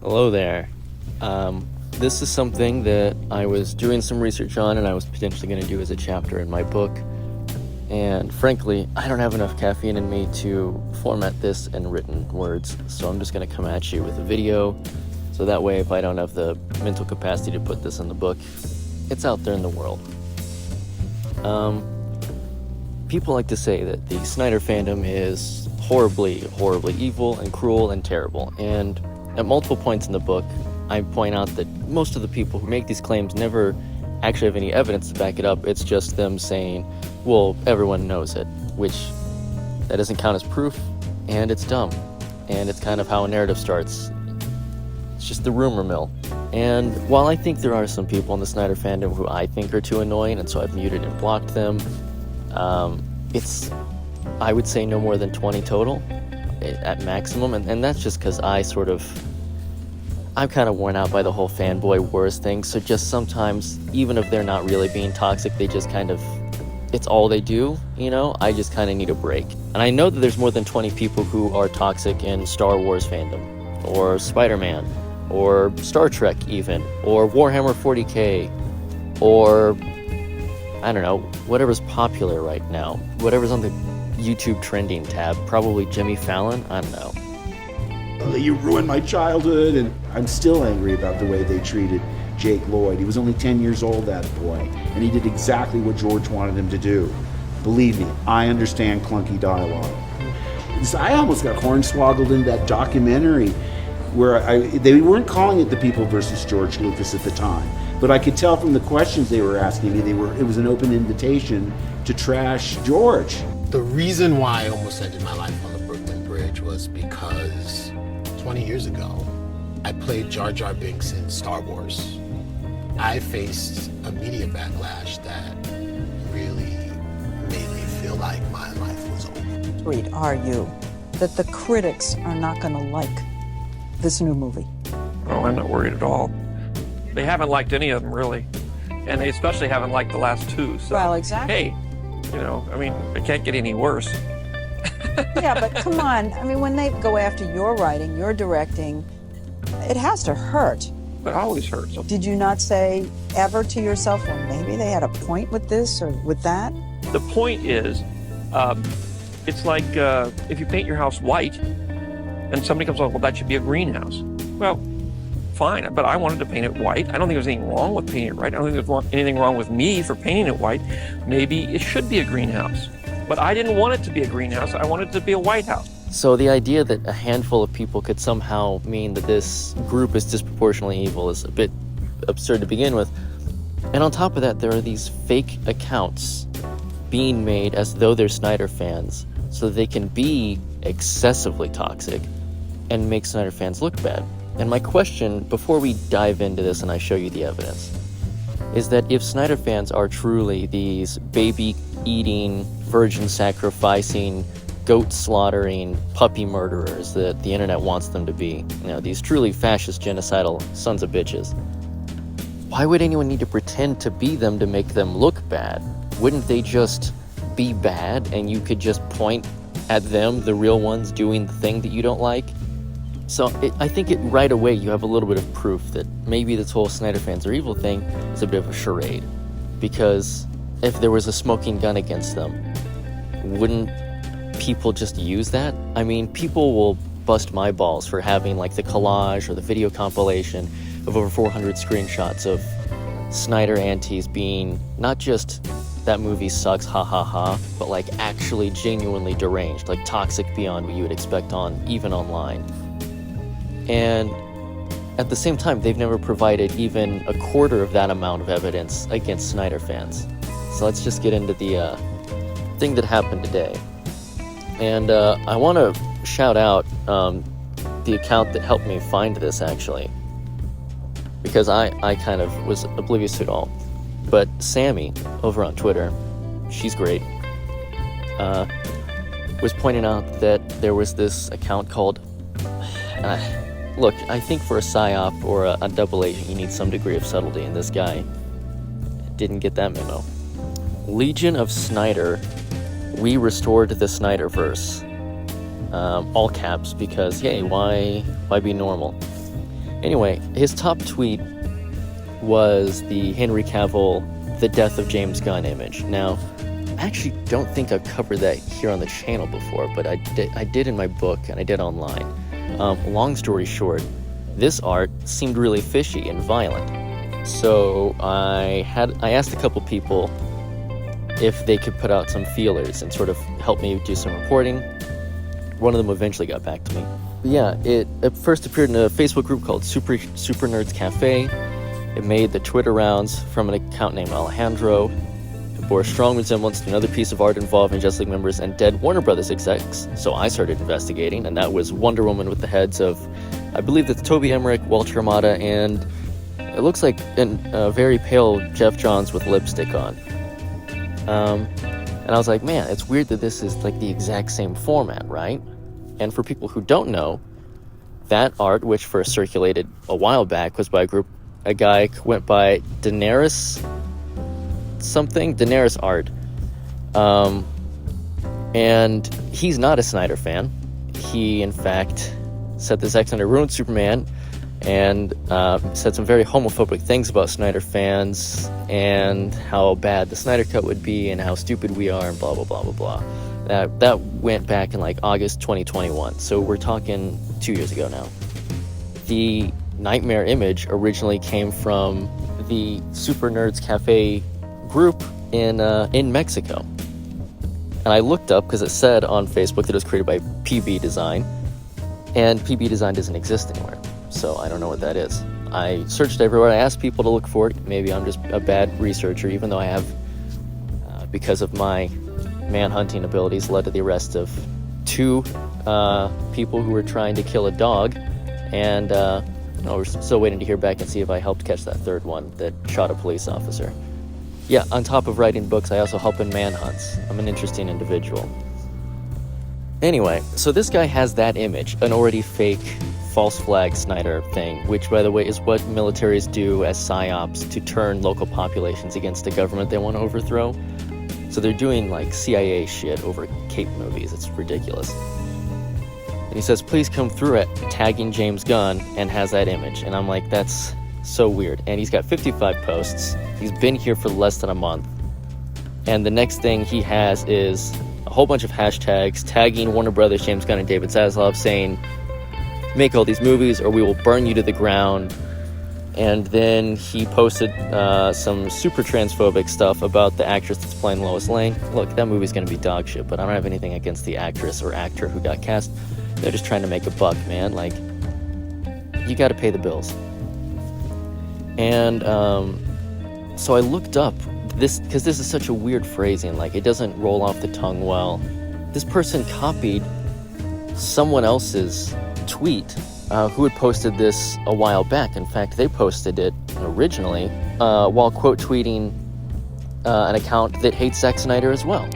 Hello there. This is something that I was doing some research on and I was potentially going to do as a chapter in my book. And frankly, I don't have enough caffeine in me to format this in written words, so I'm just going to come at you with a video. So that way, if I don't have the mental capacity to put this in the book, it's out there in the world. People like to say that the Snyder fandom is horribly, horribly evil and cruel and terrible. And at multiple points in the book, I point out that most of the people who make these claims never actually have any evidence to back it up. It's just them saying, well, everyone knows it, which that doesn't count as proof, and it's dumb. And it's kind of how a narrative starts. It's just the rumor mill. And while I think there are some people in the Snyder fandom who I think are too annoying, and so I've muted and blocked them, it's, I would say, no more than 20 total at maximum, and that's just because I'm kind of worn out by the whole fanboy wars thing, so just sometimes, even if they're not really being toxic, they just kind of, it's all they do, you know? I just kind of need a break. And I know that there's more than 20 people who are toxic in Star Wars fandom, or Spider-Man, or Star Trek even, or Warhammer 40k, or I don't know, whatever's popular right now, whatever's on the YouTube trending tab, probably Jimmy Fallon, I don't know. You ruined my childhood, and I'm still angry about the way they treated Jake Lloyd. He was only 10 years old, that boy, and he did exactly what George wanted him to do. Believe me, I understand clunky dialogue. I almost got hornswoggled in that documentary where they weren't calling it The People versus George Lucas at the time, but I could tell from the questions they were asking me, it was an open invitation to trash George. The reason why I almost ended my life on the Brooklyn Bridge was because 20 years ago, I played Jar Jar Binks in Star Wars. I faced a media backlash that really made me feel like my life was over. Worried are you that the critics are not going to like this new movie? Oh, I'm not worried at all. They haven't liked any of them, really. And they especially haven't liked the last two. So, Well, exactly. Hey, you know, I mean, it can't get any worse. Yeah, but come on. I mean, when they go after your writing, your directing, it has to hurt. It always hurts. Did you not say ever to yourself, well, maybe they had a point with this or with that? The point is, it's like if you paint your house white and somebody comes along, well, that should be a greenhouse. Well, fine, but I wanted to paint it white. I don't think there's anything wrong with painting it white. I don't think there's anything wrong with me for painting it white. Maybe it should be a greenhouse. But I didn't want it to be a greenhouse. I wanted it to be a White House. So the idea that a handful of people could somehow mean that this group is disproportionately evil is a bit absurd to begin with. And on top of that, there are these fake accounts being made as though they're Snyder fans so that they can be excessively toxic and make Snyder fans look bad. And my question, before we dive into this and I show you the evidence, is that if Snyder fans are truly these baby-eating, virgin-sacrificing, goat-slaughtering, puppy murderers that the internet wants them to be, you know, these truly fascist, genocidal sons of bitches, why would anyone need to pretend to be them to make them look bad? Wouldn't they just be bad and you could just point at them, the real ones, doing the thing that you don't like? So I think right away you have a little bit of proof that maybe this whole Snyder fans are evil thing is a bit of a charade. Because if there was a smoking gun against them, wouldn't people just use that? I mean, people will bust my balls for having like the collage or the video compilation of over 400 screenshots of Snyder antis being not just that movie sucks, ha ha ha, but like actually genuinely deranged, like toxic beyond what you would expect even online. And at the same time, they've never provided even a quarter of that amount of evidence against Snyder fans. So let's just get into the thing that happened today. And I want to shout out the account that helped me find this, actually, because I kind of was oblivious to it all. But Sammy, over on Twitter, she's great, was pointing out that there was this account called... Look, I think for a psyop or a double agent, you need some degree of subtlety, and this guy didn't get that memo. Legion of Snyder, we restored the Snyderverse. All caps, because, hey, why be normal? Anyway, his top tweet was the Henry Cavill, the death of James Gunn image. Now, I actually don't think I've covered that here on the channel before, but I did in my book and I did online. Long story short, this art seemed really fishy and violent. So I asked a couple people if they could put out some feelers and sort of help me do some reporting. One of them eventually got back to me. But yeah, it first appeared in a Facebook group called Super Nerds Cafe. It made the Twitter rounds from an account named Alejandro. It bore a strong resemblance to another piece of art involving Justice League members and dead Warner Brothers execs. So I started investigating, and that was Wonder Woman with the heads of, I believe that's Toby Emmerich, Walter Amada, and it looks like a very pale Jeff Johns with lipstick on. And I was like, man, it's weird that this is like the exact same format, right? And for people who don't know, that art, which first circulated a while back, was by a guy who went by Daenerys Art. And he's not a Snyder fan. He, in fact, said that Zack Snyder ruined Superman and said some very homophobic things about Snyder fans and how bad the Snyder Cut would be and how stupid we are and blah, blah, blah, blah, blah. That went back in like August 2021, so we're talking 2 years ago now. The Nightmare image originally came from the Super Nerds Cafe group in Mexico. And I looked up because it said on Facebook that it was created by PB Design, and PB Design doesn't exist anywhere, so I don't know what that is. I searched everywhere. I asked people to look for it. Maybe I'm just a bad researcher, even though I have, because of my manhunting abilities, led to the arrest of 2 people who were trying to kill a dog, and we're still waiting to hear back and see if I helped catch that 3rd one that shot a police officer. Yeah, on top of writing books, I also help in manhunts. I'm an interesting individual. Anyway, so this guy has that image, an already fake false flag Snyder thing, which, by the way, is what militaries do as Psyops to turn local populations against the government they want to overthrow. So they're doing, like, CIA shit over cape movies. It's ridiculous. And he says, please come through it, tagging James Gunn, and has that image. And I'm like, that's so weird. And he's got 55 posts. He's been here for less than a month. And the next thing he has is a whole bunch of hashtags tagging Warner Brothers, James Gunn, and David Zaslav, saying, make all these movies or we will burn you to the ground. And then he posted some super transphobic stuff about the actress that's playing Lois Lane. Look, that movie's going to be dog shit, but I don't have anything against the actress or actor who got cast. They're just trying to make a buck, man. Like, you got to pay the bills. And so I looked up this, because this is such a weird phrasing. Like, it doesn't roll off the tongue well. This person copied someone else's tweet who had posted this a while back. In fact, they posted it originally while quote tweeting an account that hates Zack Snyder as well.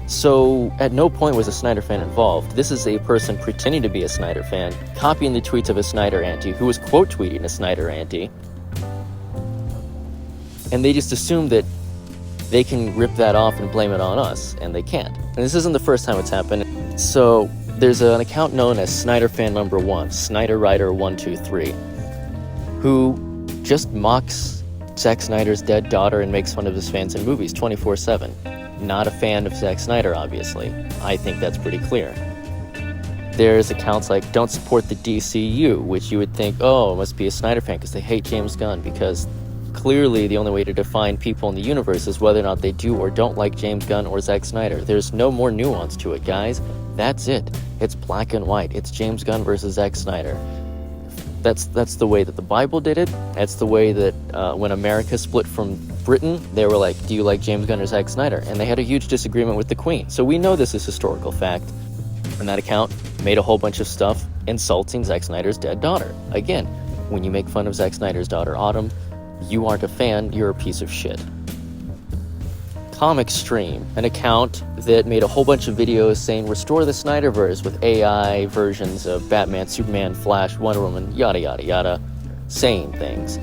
So at no point was a Snyder fan involved. This is a person pretending to be a Snyder fan, copying the tweets of a Snyder anti who was quote tweeting a Snyder anti. And they just assume that they can rip that off and blame it on us, and they can't. And this isn't the first time it's happened. So there's an account known as Snyder Fan Number 1, Snyder Rider 123, who just mocks Zack Snyder's dead daughter and makes fun of his fans in movies 24/7. Not a fan of Zack Snyder, obviously. I think that's pretty clear. There's accounts like Don't Support the DCU, which you would think, oh, it must be a Snyder fan because they hate James Gunn, because clearly the only way to define people in the universe is whether or not they do or don't like James Gunn or Zack Snyder. There's no more nuance to it, guys. That's it. It's black and white. It's James Gunn versus Zack Snyder. That's the way that the Bible did it. That's the way that when America split from Britain, they were like, do you like James Gunn or Zack Snyder? And they had a huge disagreement with the Queen. So we know this is historical fact. And that account made a whole bunch of stuff insulting Zack Snyder's dead daughter. Again, when you make fun of Zack Snyder's daughter, Autumn, you aren't a fan, you're a piece of shit. Comic Stream, an account that made a whole bunch of videos saying restore the Snyderverse with AI versions of Batman, Superman, Flash, Wonder Woman, yada yada yada, saying things.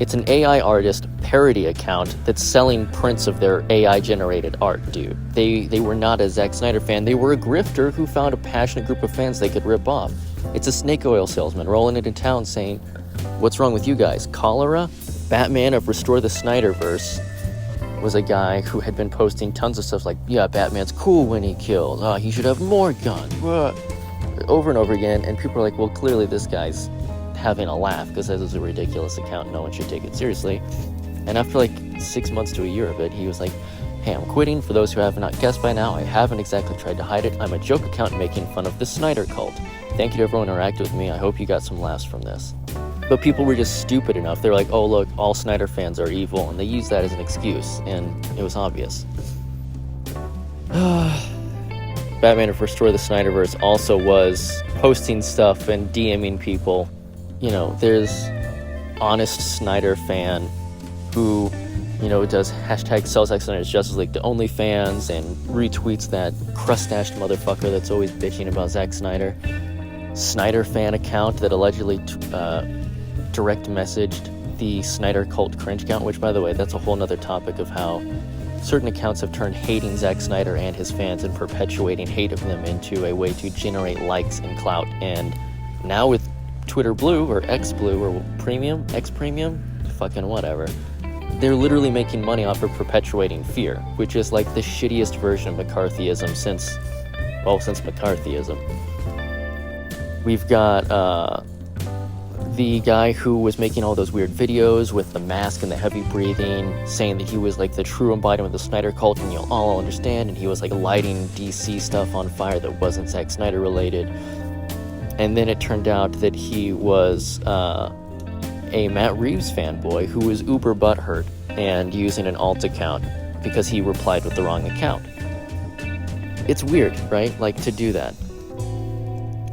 It's an AI artist parody account that's selling prints of their AI generated art, dude. They were not a Zack Snyder fan, they were a grifter who found a passionate group of fans they could rip off. It's a snake oil salesman rolling into town saying, What's wrong with you guys? Cholera? Batman of Restore the Snyderverse was a guy who had been posting tons of stuff like, yeah, Batman's cool when he kills. He should have more guns. Over and over again, and people are like, well, clearly this guy's having a laugh because this is a ridiculous account. No one should take it seriously. And after like 6 months to a year of it, he was like, hey, I'm quitting. For those who have not guessed by now, I haven't exactly tried to hide it. I'm a joke account making fun of the Snyder cult. Thank you to everyone who interacted with me. I hope you got some laughs from this. But people were just stupid enough. They're like, oh, look, all Snyder fans are evil. And they used that as an excuse. And it was obvious. Batman of Restore the Snyderverse also was posting stuff and DMing people. You know, there's honest Snyder fan who, you know, does hashtag sells Zack Snyder's Justice League to OnlyFans and retweets that crustached motherfucker that's always bitching about Zack Snyder. Snyder fan account that allegedly direct messaged the Snyder cult cringe count, which, by the way, that's a whole nother topic of how certain accounts have turned hating Zack Snyder and his fans and perpetuating hate of them into a way to generate likes and clout. And now with Twitter Blue or X Blue or Premium, X Premium, fucking whatever, they're literally making money off of perpetuating fear, which is like the shittiest version of McCarthyism since McCarthyism. We've got the guy who was making all those weird videos with the mask and the heavy breathing, saying that he was like the true embodiment of the Snyder cult and you'll all understand, and he was like lighting DC stuff on fire that wasn't Zack Snyder related. And then it turned out that he was a Matt Reeves fanboy who was uber butthurt and using an alt account because he replied with the wrong account. It's weird, right? Like, to do that.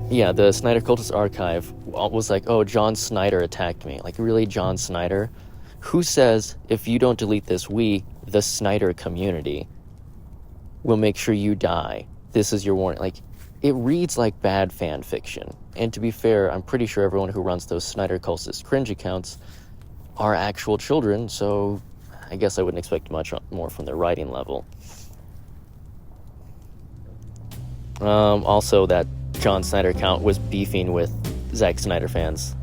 Yeah, the Snyder Cultist Archive was like, oh, John Snyder attacked me. Like, really, John Snyder? Who says, if you don't delete this, we, the Snyder community, will make sure you die? This is your warning. Like, it reads like bad fan fiction. And to be fair, I'm pretty sure everyone who runs those Snyder Cultist cringe accounts are actual children, so I guess I wouldn't expect much more from their writing level. Also, that John Snyder account was beefing with Zack Snyder fans,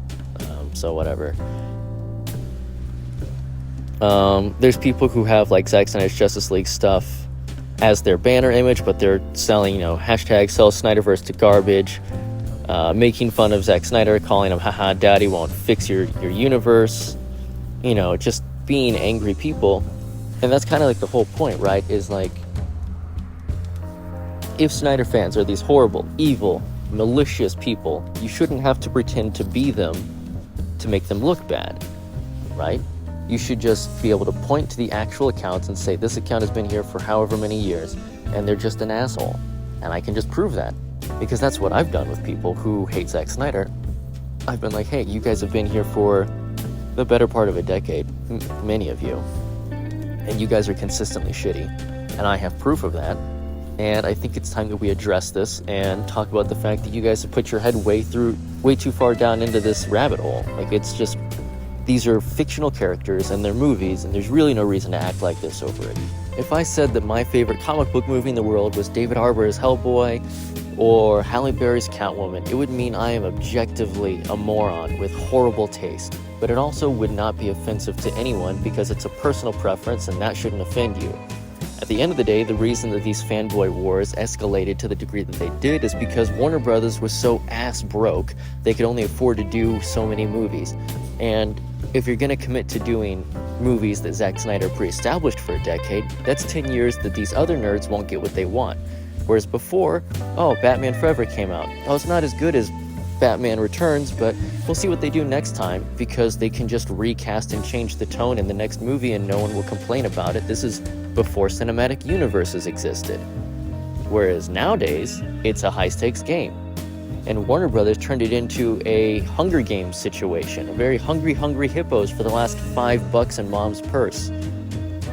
so whatever. There's people who have like Zack Snyder's Justice League stuff as their banner image, but they're selling, you know, hashtag sell Snyderverse to garbage, making fun of Zack Snyder, calling him, haha, daddy won't fix your universe, you know, just being angry people. And that's kind of like the whole point, right? Is like, if Snyder fans are these horrible, evil, malicious people, you shouldn't have to pretend to be them to make them look bad, right? You should just be able to point to the actual accounts and say, this account has been here for however many years, and they're just an asshole. And I can just prove that, because that's what I've done with people who hate Zack Snyder. I've been like, hey, you guys have been here for the better part of a decade, many of you, and you guys are consistently shitty, and I have proof of that. And I think it's time that we address this and talk about the fact that you guys have put your head way too far down into this rabbit hole. Like, it's just, these are fictional characters and they're movies, and there's really no reason to act like this over it. If I said that my favorite comic book movie in the world was David Harbour's Hellboy or Halle Berry's Catwoman, it would mean I am objectively a moron with horrible taste. But it also would not be offensive to anyone because it's a personal preference and that shouldn't offend you. At the end of the day, the reason that these fanboy wars escalated to the degree that they did is because Warner Brothers was so ass broke, they could only afford to do so many movies. And if you're going to commit to doing movies that Zack Snyder pre-established for a decade, that's 10 years that these other nerds won't get what they want. Whereas before, Batman Forever came out. It's not as good as Batman Returns, but we'll see what they do next time, because they can just recast and change the tone in the next movie and no one will complain about it. This is before cinematic universes existed. Whereas nowadays, it's a high-stakes game. And Warner Brothers turned it into a Hunger Games situation, a very hungry hippos for the last $5 in mom's purse.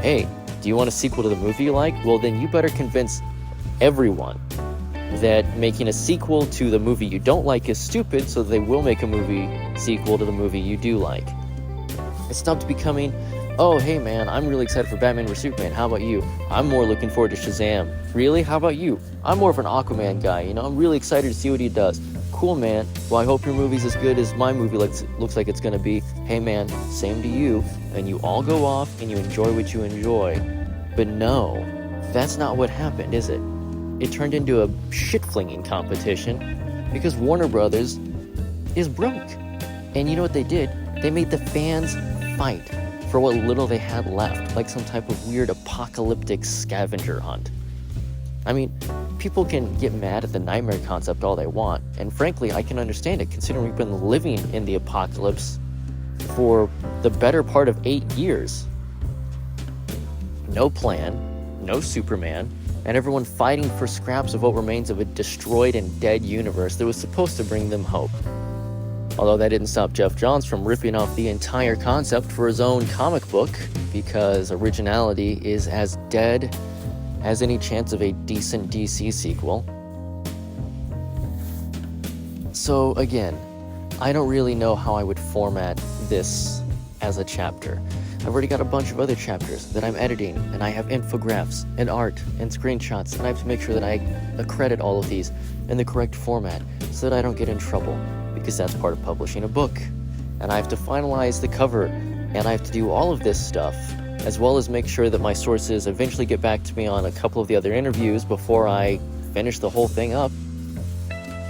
Hey, do you want a sequel to the movie you like? Well, then you better convince everyone that making a sequel to the movie you don't like is stupid, so they will make a movie sequel to the movie you do like. It stopped becoming, oh, hey man, I'm really excited for Batman vs Superman, how about you? I'm more looking forward to Shazam. Really? How about you? I'm more of an Aquaman guy, I'm really excited to see what he does. cool, man. Well, I hope your movie's as good as my movie looks like it's gonna be. Hey, man, same to you. And you all go off and you enjoy what you enjoy. But no, that's not what happened, is it? It turned into a shit-flinging competition because Warner Brothers is broke. And you know what they did? They made the fans fight for what little they had left, like some type of weird apocalyptic scavenger hunt. I mean, people can get mad at the nightmare concept all they want, and frankly, I can understand it, considering we've been living in the apocalypse for the better part of 8 years. No plan, no Superman, and everyone fighting for scraps of what remains of a destroyed and dead universe that was supposed to bring them hope. Although that didn't stop Jeff Johns from ripping off the entire concept for his own comic book, because originality is as dead as any chance of a decent DC sequel. So again, I don't really know how I would format this as a chapter. I've already got a bunch of other chapters that I'm editing, and I have infographics and art and screenshots, and I have to make sure that I accredit all of these in the correct format so that I don't get in trouble, because that's part of publishing a book. And I have to finalize the cover, and I have to do all of this stuff, as well as make sure that my sources eventually get back to me on a couple of the other interviews before I finish the whole thing up.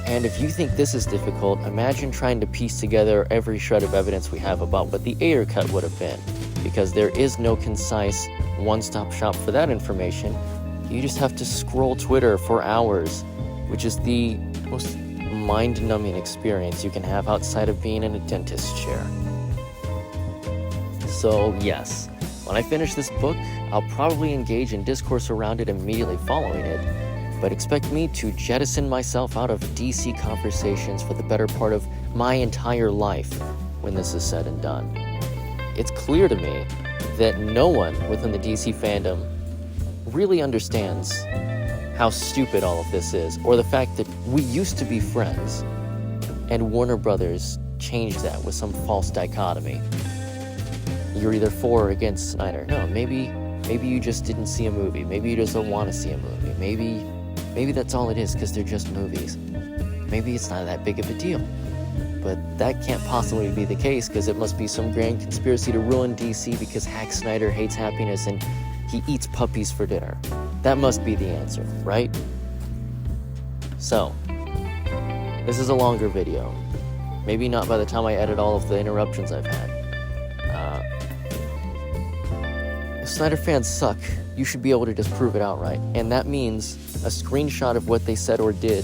And if you think this is difficult, imagine trying to piece together every shred of evidence we have about what the Ayer cut would have been, because there is no concise one-stop shop for that information. You just have to scroll Twitter for hours, which is the most mind-numbing experience you can have outside of being in a dentist's chair. So yes, when I finish this book, I'll probably engage in discourse around it immediately following it, but expect me to jettison myself out of DC conversations for the better part of my entire life when this is said and done. It's clear to me that no one within the DC fandom really understands how stupid all of this is, or the fact that we used to be friends, and Warner Brothers changed that with some false dichotomy. You're either for or against Snyder. No, maybe you just didn't see a movie. Maybe you just don't want to see a movie. Maybe that's all it is, because they're just movies. Maybe it's not that big of a deal. But that can't possibly be the case, because it must be some grand conspiracy to ruin DC because Hack Snyder hates happiness and he eats puppies for dinner. That must be the answer, right? So, this is a longer video. Maybe not by the time I edit all of the interruptions I've had. If Snyder fans suck, you should be able to just prove it outright. And that means a screenshot of what they said or did,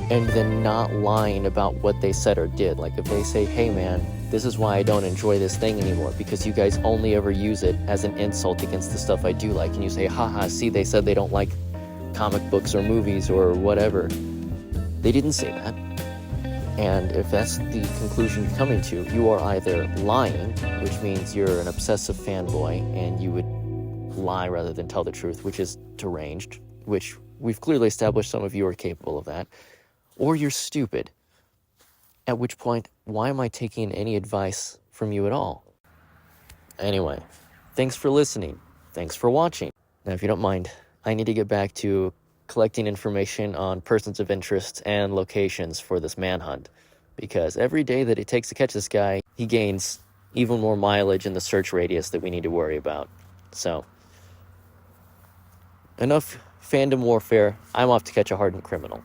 and then not lying about what they said or did. Like if they say, hey man, this is why I don't enjoy this thing anymore, because you guys only ever use it as an insult against the stuff I do like. And you say, haha, see, they said they don't like comic books or movies or whatever. They didn't say that. And if that's the conclusion you're coming to, you are either lying, which means you're an obsessive fanboy and you would lie rather than tell the truth, which is deranged, which we've clearly established some of you are capable of that, or you're stupid. At which point, why am I taking any advice from you at all? Anyway, thanks for listening. Thanks for watching. Now, if you don't mind, I need to get back to collecting information on persons of interest and locations for this manhunt, because every day that it takes to catch this guy, he gains even more mileage in the search radius that we need to worry about. So, enough fandom warfare. I'm off to catch a hardened criminal.